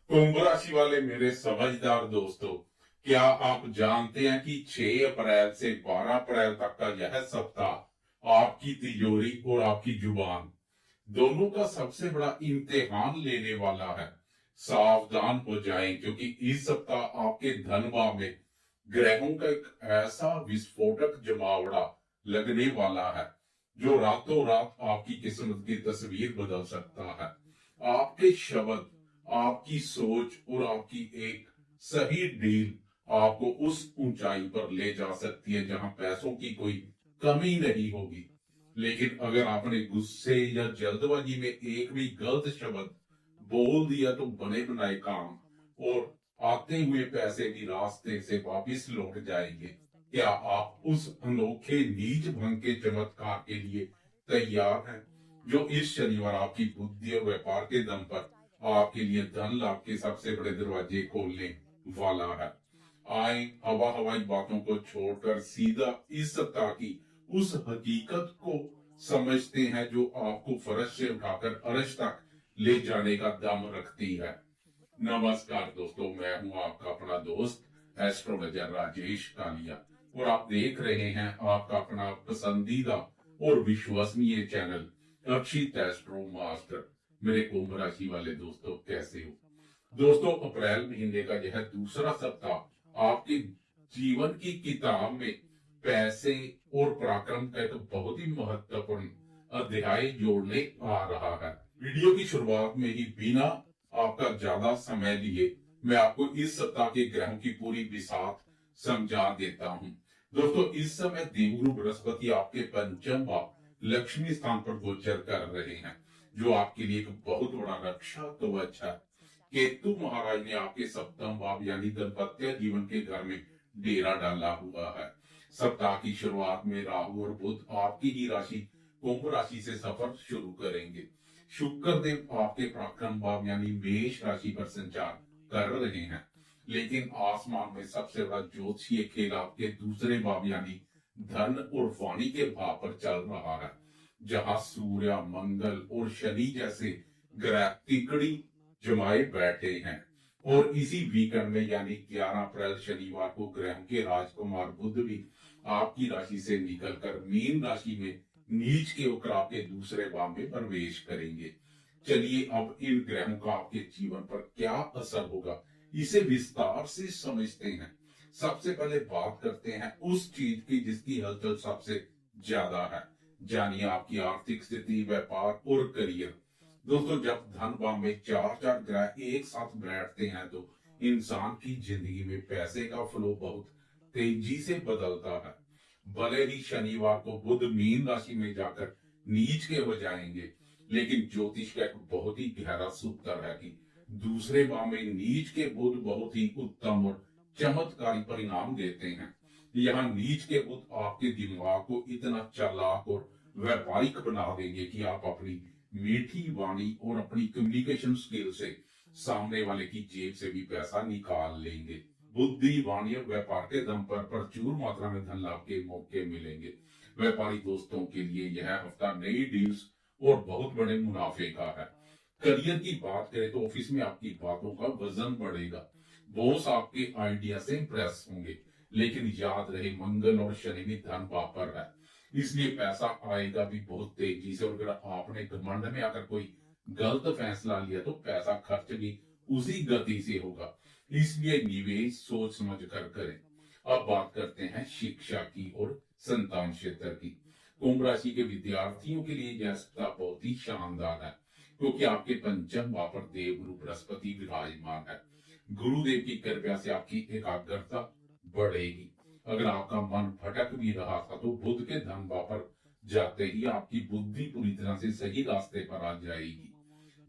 कुंभ राशि वाले मेरे समझदार दोस्तों, क्या आप जानते हैं कि 6 अप्रैल से 12 अप्रैल तक का यह सप्ताह आपकी तिजोरी और आपकी जुबान दोनों का सबसे बड़ा इम्तिहान लेने वाला है। सावधान हो जाएं, क्योंकि इस सप्ताह आपके धन भाव में ग्रहों का एक ऐसा विस्फोटक जमावड़ा लगने वाला है जो रातों रात आपकी किस्मत की तस्वीर बदल सकता है। आपके शब्द, आपकी सोच और आपकी एक सही डील आपको उस ऊंचाई पर ले जा सकती है जहां पैसों की कोई कमी नहीं होगी। लेकिन अगर आपने गुस्से या जल्दबाजी में एक भी गलत शब्द बोल दिया तो बने बनाए काम और आते हुए पैसे भी रास्ते से वापिस लौट जाएंगे। क्या आप उस अनोखे नीच भंग के चमत्कार के लिए तैयार हैं, जो इस शनिवार आपकी बुद्धि और व्यापार के दम पर आपके लिए धन लाभ के सबसे बड़े दरवाजे खोलने वाला है? आए हवा हवाई बातों को छोड़कर सीधा इस सप्ताह की उस हकीकत को समझते हैं जो आपको फर्श से उठाकर अर्श तक ले जाने का दम रखती है। नमस्कार दोस्तों, मैं हूं आपका अपना दोस्त एस्ट्रोलॉजर राजेश कालिया और आप देख रहे हैं आपका अपना पसंदीदा और विश्वसनीय चैनल अक्षित एस्ट्रो मास्टर। मेरे कुंभ राशि वाले दोस्तों, कैसे हो दोस्तों? अप्रैल महीने का यह दूसरा सप्ताह आपके जीवन की किताब में पैसे और पराक्रम का एक बहुत ही महत्वपूर्ण अध्याय जोड़ने आ रहा है। वीडियो की शुरुआत में ही बिना आपका ज्यादा समय लिए मैं आपको इस सप्ताह के ग्रहों की पूरी विसात समझा देता हूं। दोस्तों, इस समय देवगुरु बृहस्पति आपके पंचम भाव लक्ष्मी स्थान पर गोचर कर रहे हैं, जो आपके लिए एक बहुत बड़ा रक्षा कवच है। केतु महाराज ने आपके सप्तम भाव यानी दाम्पत्य जीवन के घर में डेरा डाला हुआ है। सप्ताह की शुरुआत में राहु और बुध आपकी ही राशि कुंभ राशि से सफर शुरू करेंगे। शुक्र देव आपके पराक्रम भाव यानी मेष राशि पर संचार कर रहे हैं, लेकिन आसमान में सबसे बड़ा ज्योतिषीय खेल आपके दूसरे भाव यानी धन और वाणी के भाव पर चल रहा है, जहां सूर्य, मंगल और शनि जैसे ग्रह तिकड़ी जमाए बैठे हैं। और इसी वीकेंड में यानी 11 अप्रैल शनिवार को ग्रहों के राजकुमार बुध भी आपकी राशि से निकलकर मीन राशि में नीच के होकर आपके दूसरे भाव में प्रवेश करेंगे। चलिए अब इन ग्रहों का आपके जीवन पर क्या असर होगा, इसे विस्तार से समझते हैं। सबसे पहले बात करते हैं उस चीज की जिसकी हलचल सबसे ज्यादा है, जानिए आपकी आर्थिक स्थिति, व्यापार और करियर। दोस्तों, जब धन भाव में चार चार ग्रह एक साथ बैठते हैं तो इंसान की जिंदगी में पैसे का फ्लो बहुत तेजी से बदलता है। भले ही शनिवार को बुध मीन राशि में जाकर नीच के हो जाएंगे, लेकिन ज्योतिष का एक बहुत ही गहरा सूत्र है कि दूसरे भाव में नीच के बुध बहुत ही उत्तम और चमत्कारी परिणाम देते हैं। यहाँ नीच के बुध आपके दिमाग को इतना चालाक और व्यापारिक बना देंगे कि आप अपनी मीठी वाणी और अपनी कम्युनिकेशन स्किल से सामने वाले की जेब से भी पैसा निकाल लेंगे। बुद्धि, वाणी और व्यापार के दम पर प्रचुर मात्रा में धन लाभ के मौके मिलेंगे। व्यापारी दोस्तों के लिए यह हफ्ता नई डील्स और बहुत बड़े मुनाफे का है। करियर की बात करें तो ऑफिस में आपकी बातों का वजन बढ़ेगा। बॉस आपके आइडिया से इंप्रेस होंगे, लेकिन याद रहे मंगल और शनि भी धन भाव पर है, इसलिए पैसा आएगा भी बहुत तेजी से। और अगर आपने घमंड में आकर कोई गलत फैसला लिया तो पैसा खर्च भी उसी गति से होगा, इसलिए निवेश सोच समझ कर करें। अब बात करते हैं शिक्षा की और संतान क्षेत्र की। कुंभ राशि के विद्यार्थियों के लिए यह सप्ताह बहुत ही शानदार है, क्योंकि आपके पंचम भाव पर देवगुरु बृहस्पति विराजमान है। गुरुदेव की कृपा से आपकी एकाग्रता बढ़ेगी। अगर आपका मन भटक भी रहा था तो बुध के धन भाव पर जाते ही आपकी बुद्धि पूरी तरह से सही रास्ते पर आ जाएगी।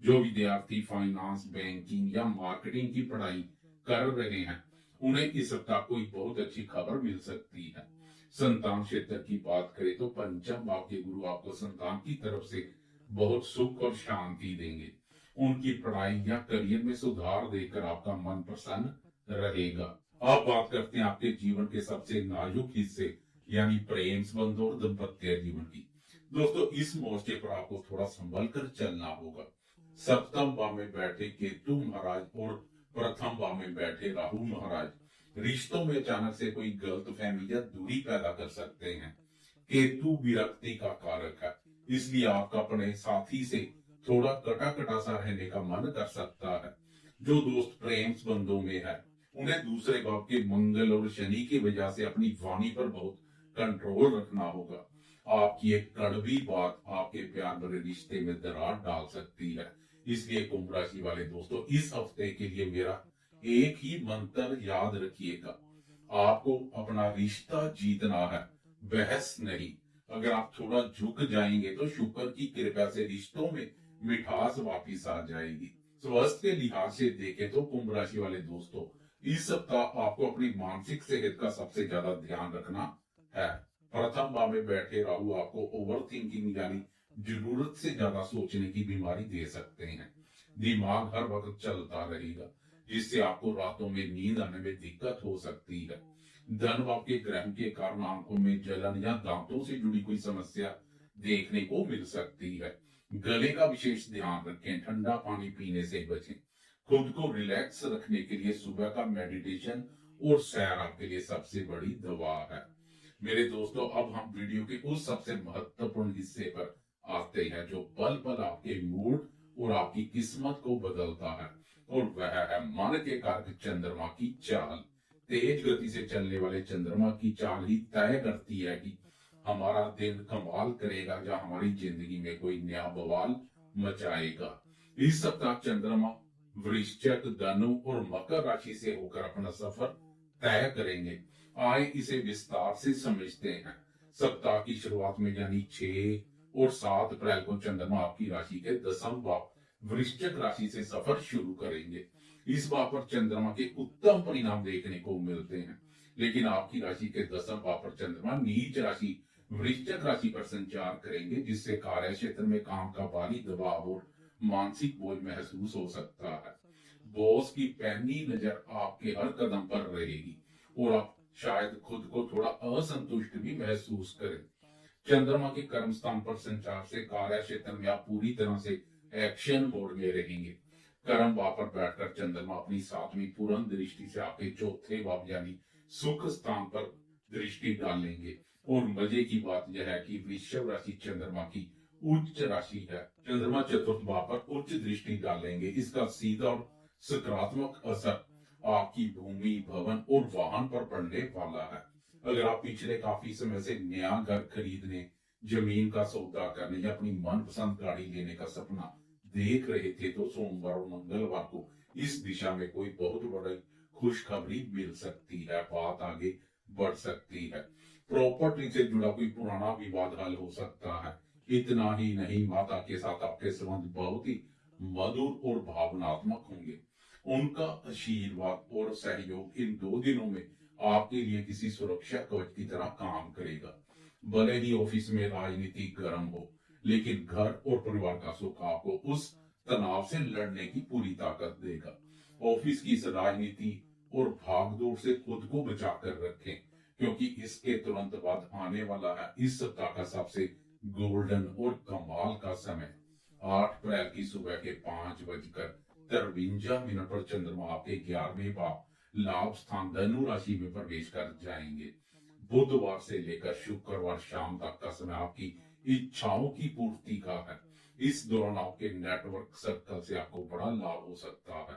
जो विद्यार्थी फाइनेंस, बैंकिंग या मार्केटिंग की पढ़ाई कर रहे हैं, उन्हें इस सप्ताह कोई बहुत अच्छी खबर मिल सकती है। संतान क्षेत्र की बात करें तो पंचम भाव के गुरु आपको संतान की तरफ से बहुत सुख और शांति देंगे। उनकी पढ़ाई या करियर में सुधार देकर आपका मन प्रसन्न रहेगा। अब बात करते हैं आपके जीवन के सबसे नाजुक हिस्से यानी प्रेम संबंध और दाम्पत्य जीवन की। दोस्तों, इस मोर्चे पर आपको थोड़ा संभल कर चलना होगा। सप्तम भाव में बैठे केतु महाराज और में बैठे राहु महाराज रिश्तों में अचानक से कोई गलतफहमी या दूरी पैदा कर सकते हैं। केतु विरक्ति का कारक है, इसलिए आपका अपने साथी से थोड़ा कटा कटा सा रहने का मन कर सकता है। जो दोस्त प्रेम संबंधों में है उन्हें दूसरे भाव के मंगल और शनि की वजह से अपनी वाणी पर बहुत कंट्रोल रखना होगा। आपकी एक कड़वी बात आपके प्यार भरे रिश्ते में दरार डाल सकती है। इसलिए कुंभ राशि वाले दोस्तों, इस हफ्ते के लिए मेरा एक ही मंत्र याद रखिएगा, आपको अपना रिश्ता जीतना है, बहस नहीं। अगर आप थोड़ा झुक जाएंगे तो शुक्र की कृपा से रिश्तों में मिठास वापिस आ जाएगी। स्वास्थ्य के लिहाज से देखें तो कुंभ राशि वाले दोस्तों, इस सप्ताह आपको अपनी मानसिक सेहत का सबसे ज्यादा ध्यान रखना है। प्रथम भाव में बैठे राहु आपको ओवर थिंकिंग यानी जरूरत से ज्यादा सोचने की बीमारी दे सकते हैं। दिमाग हर वक्त चलता रहेगा, जिससे आपको रातों में नींद आने में दिक्कत हो सकती है। धन भाव के ग्रह के कारण आंखों में जलन या दांतों से जुड़ी कोई समस्या देखने को मिल सकती है। गले का विशेष ध्यान रखें, ठंडा पानी पीने से बचें। खुद को रिलैक्स रखने के लिए सुबह का मेडिटेशन और सैर आपके लिए सबसे बड़ी दवा है। मेरे दोस्तों, अब हम वीडियो के उस सबसे महत्वपूर्ण हिस्से पर आते हैं जो पल पल आपके मूड और आपकी किस्मत को बदलता है, और वह है मन के कारक चंद्रमा की चाल। तेज गति से चलने वाले चंद्रमा की चाल ही तय करती है कि हमारा दिन कमाल करेगा या हमारी जिंदगी में कोई नया बवाल मचाएगा। इस सप्ताह चंद्रमा वृश्चिक, धनु और मकर राशि से होकर अपना सफर तय करेंगे। आए इसे विस्तार से समझते हैं। सप्ताह की शुरुआत में यानी 6 और 7 अप्रैल को चंद्रमा आपकी राशि के 10वें भाव वृश्चिक राशि से सफर शुरू करेंगे। इस भाव पर चंद्रमा के उत्तम परिणाम देखने को मिलते हैं, लेकिन आपकी राशि के 10वें भाव पर चंद्रमा नीच राशि वृश्चिक राशि पर संचार करेंगे, जिससे कार्य क्षेत्र में काम का भारी दबाव और मानसिक बोझ महसूस हो सकता है। बॉस की पैनी नजर आपके हर कदम पर रहेगी और आप शायद खुद को थोड़ा असंतुष्ट भी महसूस करें। चंद्रमा के कर्म स्थान पर संचार से कार्य क्षेत्र में आप पूरी तरह से एक्शन मोड में रहेंगे। कर्म भाव पर बैठकर चंद्रमा अपनी 7वीं पूर्ण दृष्टि से आपके 4थे भाव यानी सुख स्थान पर दृष्टि डालेंगे। और मजे की बात यह है कि वृषभ राशि चंद्रमा की उच्च राशि है। चंद्रमा 4th भाव पर उच्च दृष्टि डालेंगे। इसका सीधा और सकारात्मक असर आपकी भूमि, भवन और वाहन पर पड़ने वाला है। अगर आप पिछले काफी समय से नया घर खरीदने, जमीन का सौदा करने या अपनी मनपसंद गाड़ी लेने का सपना देख रहे थे, तो सोमवार और मंगलवार को इस दिशा में कोई बहुत बड़ी खुशखबरी मिल सकती है, बात आगे बढ़ सकती है। प्रॉपर्टी से जुड़ा कोई पुराना विवाद हल हो सकता है। इतना ही नहीं, माता के साथ आपके संबंध बहुत ही मधुर और भावनात्मक होंगे। उनका आशीर्वाद और सहयोग इन 2 दिनों में आपके लिए किसी सुरक्षा कवच की तरह काम करेगा। भले ही ऑफिस में राजनीति गर्म हो, लेकिन घर और परिवार का सुख आपको उस तनाव से लड़ने की पूरी ताकत देगा। ऑफिस की इस राजनीति और भागदौड़ से खुद को बचा कर रखें, क्योंकि इसके तुरंत बाद आने वाला है इस सप्ताह का सबसे गोल्डन और कमाल का समय। 8 अप्रैल की सुबह के 5:53 पर चंद्रमा आपके 11वें भाव लाभ स्थान धनु राशि में प्रवेश कर जाएंगे। बुधवार से लेकर शुक्रवार शाम तक का समय आपकी इच्छाओं की पूर्ति का है। इस दौरान आपके नेटवर्क सर्कल से आपको बड़ा लाभ हो सकता है।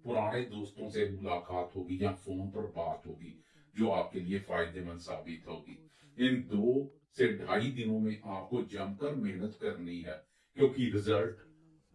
पुराने दोस्तों से मुलाकात होगी या फोन पर बात होगी, जो आपके लिए फायदेमंद साबित होगी। इन 2 से 2.5 दिनों में आपको जमकर मेहनत करनी है, क्योंकि रिजल्ट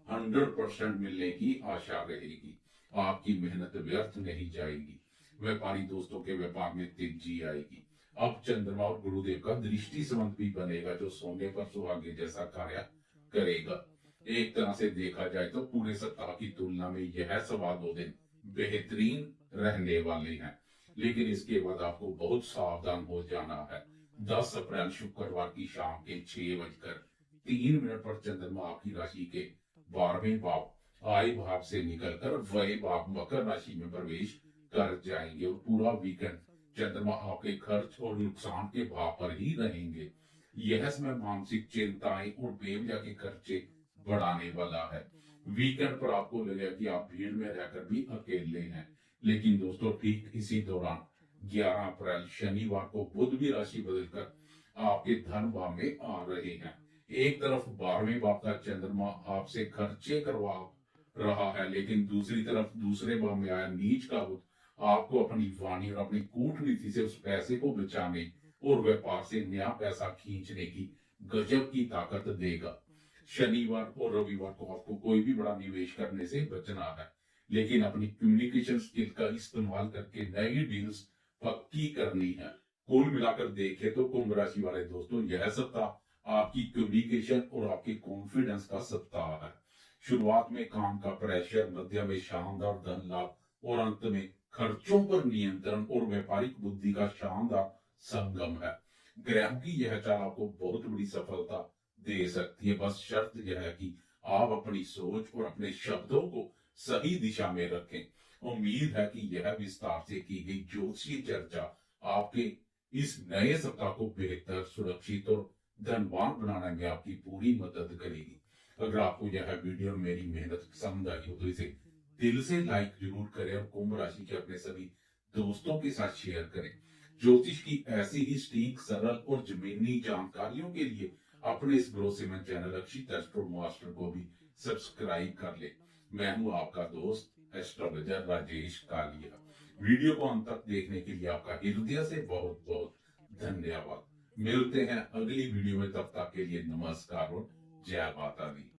100% मिलने की आशा रहेगी। आपकी मेहनत व्यर्थ नहीं जाएगी। व्यापारी दोस्तों के व्यापार में तेजी आएगी। अब चंद्रमा और गुरुदेव का दृष्टि संबंध भी बनेगा, जो सोने पर सुहागे जैसा कार्य करेगा। एक तरह से देखा जाए तो पूरे सप्ताह की तुलना में यह सवा 2 दिन बेहतरीन रहने वाले हैं, लेकिन इसके बाद आपको बहुत सावधान हो जाना है। 10 अप्रैल शुक्रवार की शाम के 6:03 पर चंद्रमा आपकी राशि के 12वें भाव आय भाव से निकलकर व्यय भाव मकर राशि में प्रवेश कर जाएंगे, और पूरा वीकेंड चंद्रमा आपके खर्च और नुकसान के भाव पर ही रहेंगे। यह समय मानसिक चिंताएं और बेवजह के खर्चे बढ़ाने वाला है। वीकेंड पर आपको लगेगा कि आप भीड़ में रहकर भी अकेले हैं, लेकिन दोस्तों ठीक इसी दौरान 11 अप्रैल शनिवार को बुध भी राशि बदलकर आपके धन भाव में आ रहे हैं। एक तरफ 12वें भाव का चंद्रमा आपसे खर्चे करवा रहा है, लेकिन दूसरी तरफ दूसरे भाव में आया नीच का बुध आपको अपनी वाणी और अपनी कूटनीति से उस पैसे को बचाने और व्यापार से नया पैसा खींचने की गजब की ताकत देगा। शनिवार और रविवार को आपको कोई भी बड़ा निवेश करने से बचना है, लेकिन अपनी कम्युनिकेशन स्किल का इस्तेमाल करके नई डील्स पक्की करनी है। कुल मिलाकर देखें तो कुंभ राशि वाले दोस्तों, यह सप्ताह आपकी कम्युनिकेशन और आपके कॉन्फिडेंस का सप्ताह है। शुरुआत में काम का प्रेशर, मध्य में शानदार धन लाभ और अंत में खर्चों पर नियंत्रण और व्यापारिक बुद्धि का शानदार संगम है। ग्रहों की यह चाल आपको बहुत बड़ी सफलता दे सकती है। बस शर्त यह है कि आप अपनी सोच और अपने शब्दों को सही दिशा में रखें। उम्मीद है कि यह विस्तार से की गई ज्योतिषीय चर्चा आपके इस नए सप्ताह को बेहतर, सुरक्षित और धनवान बनाने में आपकी पूरी मदद करेगी। अगर आपको यह वीडियो मेरी मेहनत पसंद आई हो तो इसे दिल से लाइक जरूर करें और कुंभ राशि के अपने सभी दोस्तों के साथ शेयर करें। ज्योतिष की ऐसी ही सटीक, सरल और जमीनी जानकारियों के लिए अपने इस भरोसेमंद चैनल अक्षित एस्ट्रो मास्टर को भी सब्सक्राइब कर ले। मैं हूं आपका दोस्त एस्ट्रोलॉजर राजेश कालिया। वीडियो को अंत तक देखने के लिए आपका हृदय से बहुत बहुत धन्यवाद। मिलते हैं अगली वीडियो में, तब तक के लिए नमस्कार और जय माता दी।